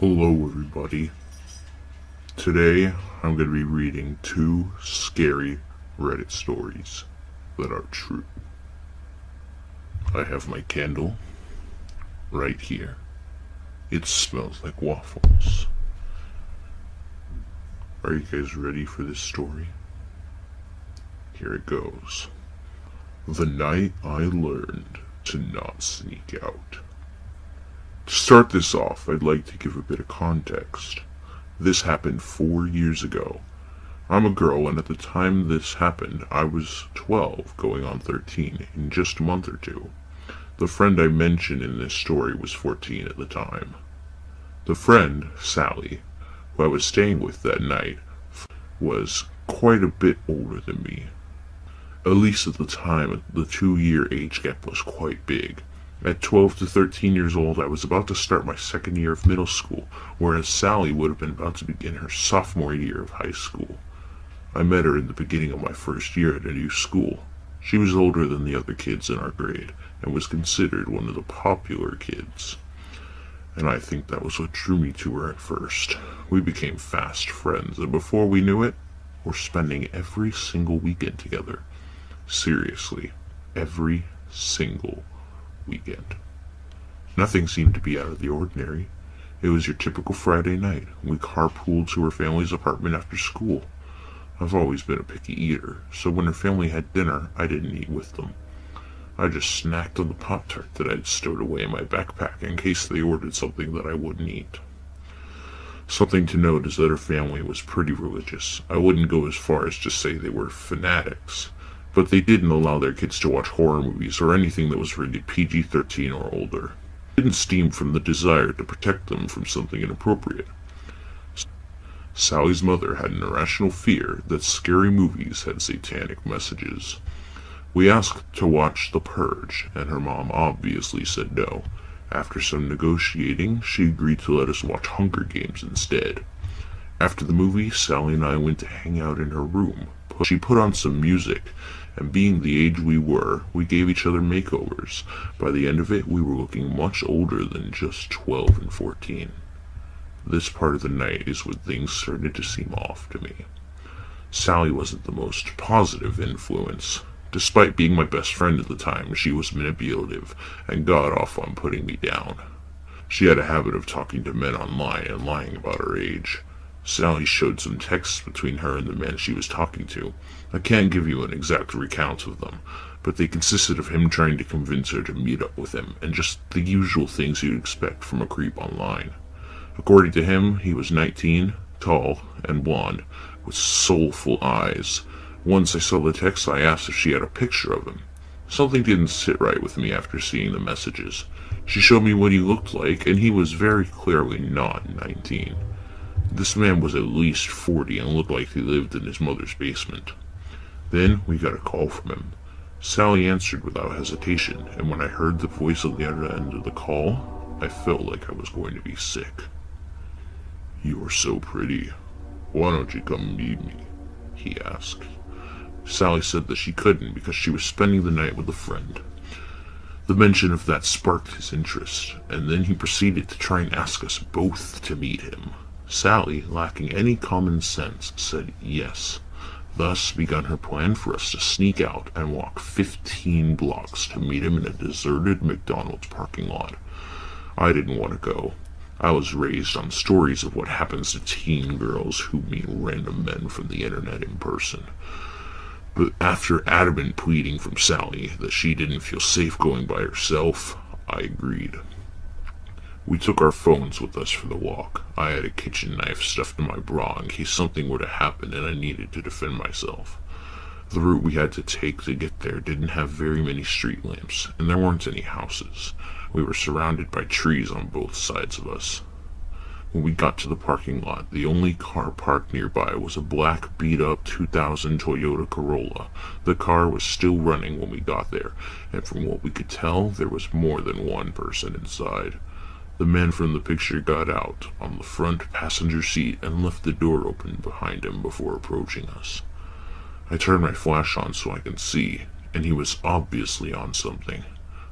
Hello, everybody. Today, I'm going to be reading two scary Reddit stories that are true. I have my candle right here. It smells like waffles. Are you guys ready for this story? Here it goes. The night I learned to not sneak out. To start this off, I'd like to give a bit of context. This happened 4 years ago. I'm a girl, and at the time this happened, I was 12, going on 13, in just a month or two. The friend I mentioned in this story was 14 at the time. The friend, Sally, who I was staying with that night, was quite a bit older than me. At least at the time, the 2-year age gap was quite big. At 12 to 13 years old, I was about to start my second year of middle school, whereas Sally would have been about to begin her sophomore year of high school. I met her in the beginning of my first year at a new school. She was older than the other kids in our grade, and was considered one of the popular kids. And I think that was what drew me to her at first. We became fast friends, and before we knew it, we're spending every single weekend together. Seriously, every single weekend. Nothing seemed to be out of the ordinary. It was your typical Friday night. We carpooled to her family's apartment after school. I've always been a picky eater, so when her family had dinner, I didn't eat with them. I just snacked on the Pop-Tart that I'd stowed away in my backpack in case they ordered something that I wouldn't eat. Something to note is that her family was pretty religious. I wouldn't go as far as to say they were fanatics, but they didn't allow their kids to watch horror movies or anything that was rated PG-13 or older. It didn't stem from the desire to protect them from something inappropriate. Sally's mother had an irrational fear that scary movies had satanic messages. We asked to watch The Purge, and her mom obviously said no. After some negotiating, she agreed to let us watch Hunger Games instead. After the movie, Sally and I went to hang out in her room. She put on some music, and being the age we were, we gave each other makeovers. By the end of it, we were looking much older than just 12 and 14. This part of the night is when things started to seem off to me. Sally wasn't the most positive influence. Despite being my best friend at the time, she was manipulative and got off on putting me down. She had a habit of talking to men online and lying about her age. Sally showed some texts between her and the man she was talking to. I can't give you an exact recount of them, but they consisted of him trying to convince her to meet up with him, and just the usual things you'd expect from a creep online. According to him, he was 19, tall, and blonde, with soulful eyes. Once I saw the text, I asked if she had a picture of him. Something didn't sit right with me after seeing the messages. She showed me what he looked like, and he was very clearly not 19. This man was at least 40 and looked like he lived in his mother's basement. Then we got a call from him. Sally answered without hesitation, and when I heard the voice on the other end of the call, I felt like I was going to be sick. "You are so pretty. Why don't you come meet me?" he asked. Sally said that she couldn't because she was spending the night with a friend. The mention of that sparked his interest, and then he proceeded to try and ask us both to meet him. Sally, lacking any common sense, said yes. Thus began her plan for us to sneak out and walk 15 blocks to meet him in a deserted McDonald's parking lot. I didn't want to go. I was raised on stories of what happens to teen girls who meet random men from the internet in person. But after adamant pleading from Sally that she didn't feel safe going by herself, I agreed. We took our phones with us for the walk. I had a kitchen knife stuffed in my bra in case something were to happen and I needed to defend myself. The route we had to take to get there didn't have very many street lamps, and there weren't any houses. We were surrounded by trees on both sides of us. When we got to the parking lot, the only car parked nearby was a black beat-up 2000 Toyota Corolla. The car was still running when we got there, and from what we could tell, there was more than one person inside. The man from the picture got out on the front passenger seat and left the door open behind him before approaching us. I turned my flash on so I could see, and he was obviously on something.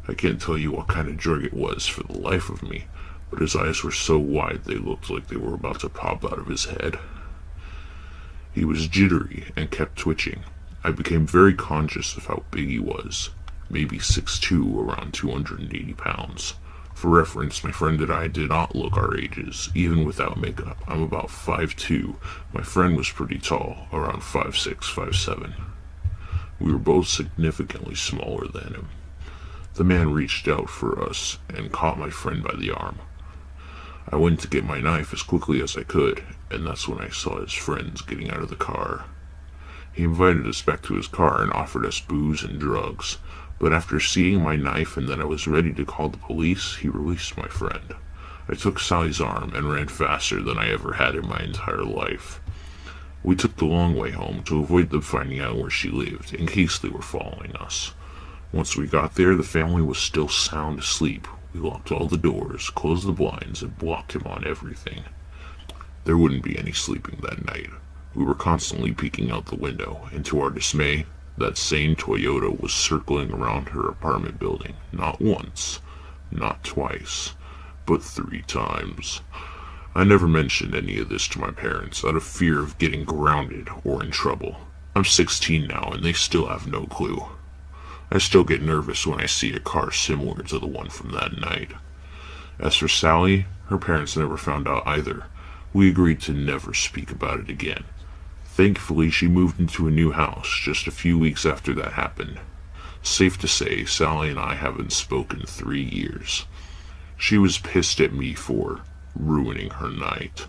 I can't tell you what kind of drug it was for the life of me, but his eyes were so wide they looked like they were about to pop out of his head. He was jittery and kept twitching. I became very conscious of how big he was, maybe 6'2", around 280 pounds. For reference, my friend and I did not look our ages, even without makeup. I'm about 5'2". My friend was pretty tall, around 5'6", 5'7". We were both significantly smaller than him. The man reached out for us and caught my friend by the arm. I went to get my knife as quickly as I could, and that's when I saw his friends getting out of the car. He invited us back to his car and offered us booze and drugs, but after seeing my knife and that I was ready to call the police, he released my friend. I took Sally's arm and ran faster than I ever had in my entire life. We took the long way home to avoid them finding out where she lived, in case they were following us. Once we got there, the family was still sound asleep. We locked all the doors, closed the blinds, and blocked him on everything. There wouldn't be any sleeping that night. We were constantly peeking out the window, and to our dismay, that same Toyota was circling around her apartment building, not once, not twice, but 3 times. I never mentioned any of this to my parents out of fear of getting grounded or in trouble. I'm 16 now, and they still have no clue. I still get nervous when I see a car similar to the one from that night. As for Sally, her parents never found out either. We agreed to never speak about it again. Thankfully, she moved into a new house just a few weeks after that happened. Safe to say, Sally and I haven't spoken 3 years. She was pissed at me for ruining her night,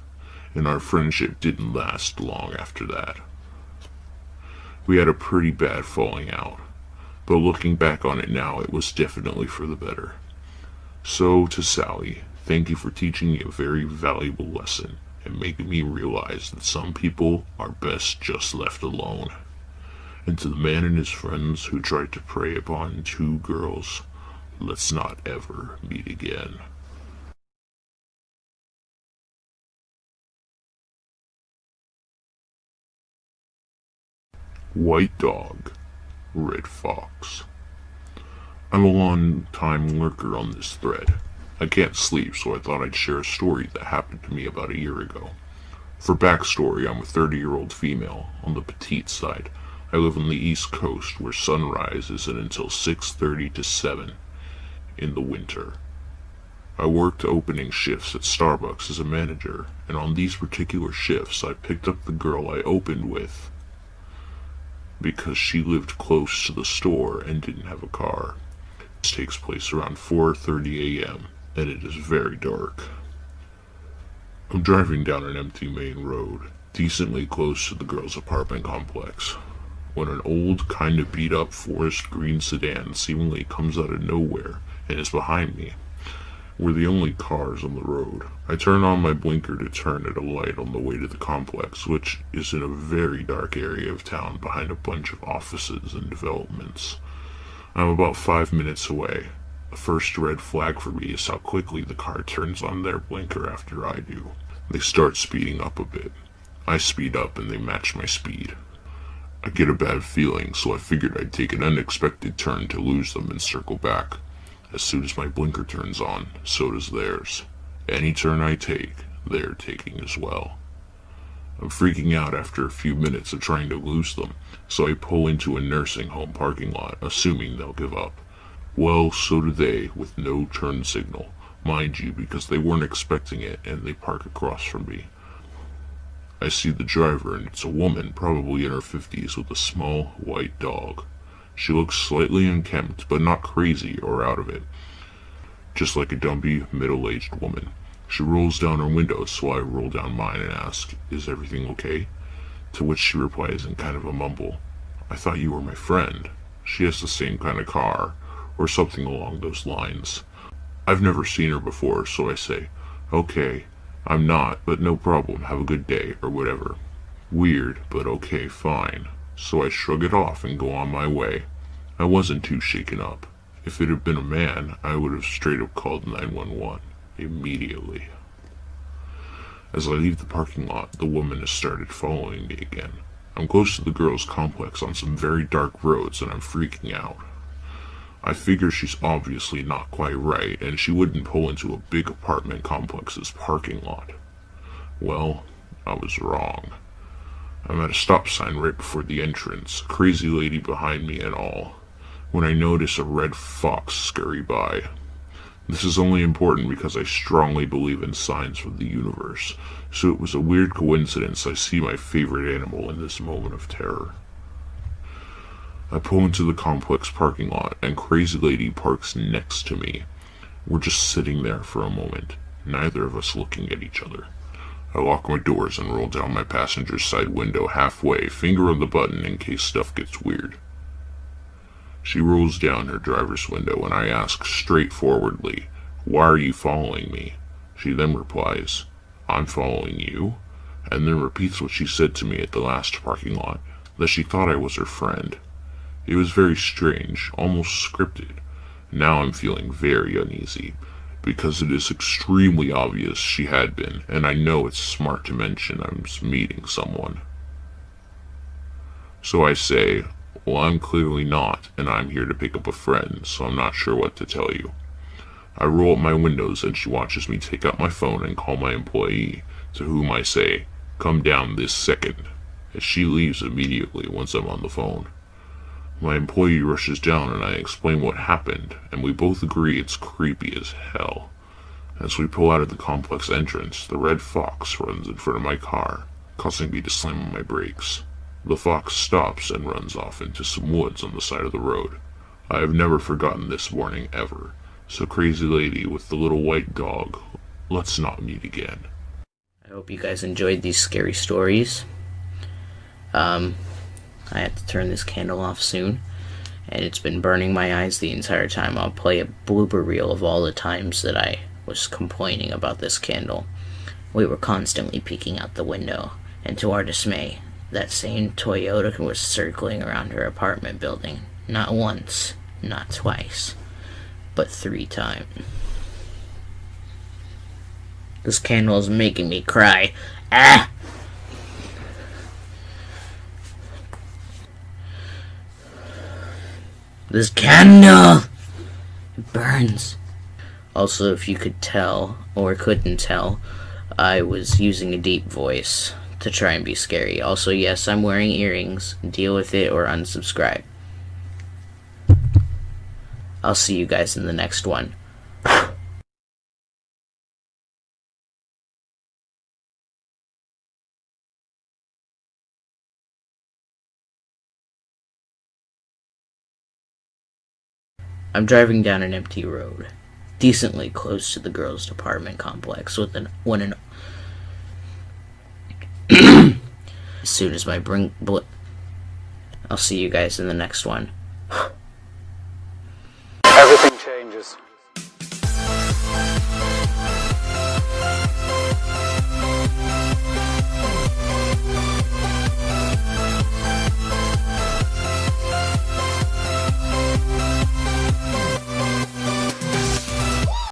and our friendship didn't last long after that. We had a pretty bad falling out, but looking back on it now, it was definitely for the better. So, to Sally, thank you for teaching me a very valuable lesson and making me realize that some people are best just left alone. And to the man and his friends who tried to prey upon 2 girls, let's not ever meet again. White Dog, Red Fox. I'm a long-time lurker on this thread. I can't sleep, so I thought I'd share a story that happened to me about a year ago. For backstory, I'm a 30-year-old female, on the petite side. I live on the East Coast, where sunrise isn't until 6:30 to 7 in the winter. I worked opening shifts at Starbucks as a manager, and on these particular shifts, I picked up the girl I opened with because she lived close to the store and didn't have a car. This takes place around 4:30 a.m., and it is very dark. I'm driving down an empty main road, decently close to the girl's apartment complex, when an old, kinda beat-up forest green sedan seemingly comes out of nowhere and is behind me. We're the only cars on the road. I turn on my blinker to turn at a light on the way to the complex, which is in a very dark area of town behind a bunch of offices and developments. I'm about 5 minutes away. The first red flag for me is how quickly the car turns on their blinker after I do. They start speeding up a bit. I speed up and they match my speed. I get a bad feeling, so I figured I'd take an unexpected turn to lose them and circle back. As soon as my blinker turns on, so does theirs. Any turn I take, they're taking as well. I'm freaking out after a few minutes of trying to lose them, so I pull into a nursing home parking lot, assuming they'll give up. Well, so do they, with no turn signal, mind you, because they weren't expecting it and they park across from me. I see the driver, and it's a woman, probably in her 50s, with a small white dog. She looks slightly unkempt, but not crazy or out of it. Just like a dumpy, middle-aged woman. She rolls down her window, so I roll down mine and ask, "Is everything okay?" To which she replies in kind of a mumble, "I thought you were my friend. She has the same kind of car," or something along those lines. I've never seen her before, so I say, "Okay, I'm not, but no problem, have a good day," or whatever. Weird, but okay, fine. So I shrug it off and go on my way. I wasn't too shaken up. If it had been a man, I would have straight up called 911 immediately. As I leave the parking lot, the woman has started following me again. I'm close to the girls' complex on some very dark roads and I'm freaking out. I figure she's obviously not quite right, and she wouldn't pull into a big apartment complex's parking lot. Well, I was wrong. I'm at a stop sign right before the entrance, a crazy lady behind me and all, when I notice a red fox scurry by. This is only important because I strongly believe in signs from the universe, so it was a weird coincidence I see my favorite animal in this moment of terror. I pull into the complex parking lot, and Crazy Lady parks next to me. We're just sitting there for a moment, neither of us looking at each other. I lock my doors and roll down my passenger side window halfway, finger on the button in case stuff gets weird. She rolls down her driver's window and I ask straightforwardly, "Why are you following me?" She then replies, "I'm following you," and then repeats what she said to me at the last parking lot, that she thought I was her friend. It was very strange, almost scripted. Now I'm feeling very uneasy, because it is extremely obvious she had been, and I know it's smart to mention I'm meeting someone. So I say, "Well, I'm clearly not, and I'm here to pick up a friend, so I'm not sure what to tell you." I roll up my windows and she watches me take out my phone and call my employee, to whom I say, "Come down this second," as she leaves immediately once I'm on the phone. My employee rushes down and I explain what happened, and we both agree it's creepy as hell. As we pull out of the complex entrance, the red fox runs in front of my car, causing me to slam on my brakes. The fox stops and runs off into some woods on the side of the road. I have never forgotten this morning ever, so Crazy Lady with the little white dog, let's not meet again. I hope you guys enjoyed these scary stories. I have to turn this candle off soon, and it's been burning my eyes the entire time. I'll play a blooper reel of all the times that I was complaining about this candle. We were constantly peeking out the window, and to our dismay, that same Toyota was circling around her apartment building. Not once, not twice, but 3 times. This candle is making me cry. Ah! This candle! It burns. Also, if you could tell, or couldn't tell, I was using a deep voice to try and be scary. Also, yes, I'm wearing earrings. Deal with it or unsubscribe. I'll see you guys in the next one. I'm driving down an empty road, decently close to the girls' apartment complex, as soon as my I'll see you guys in the next one.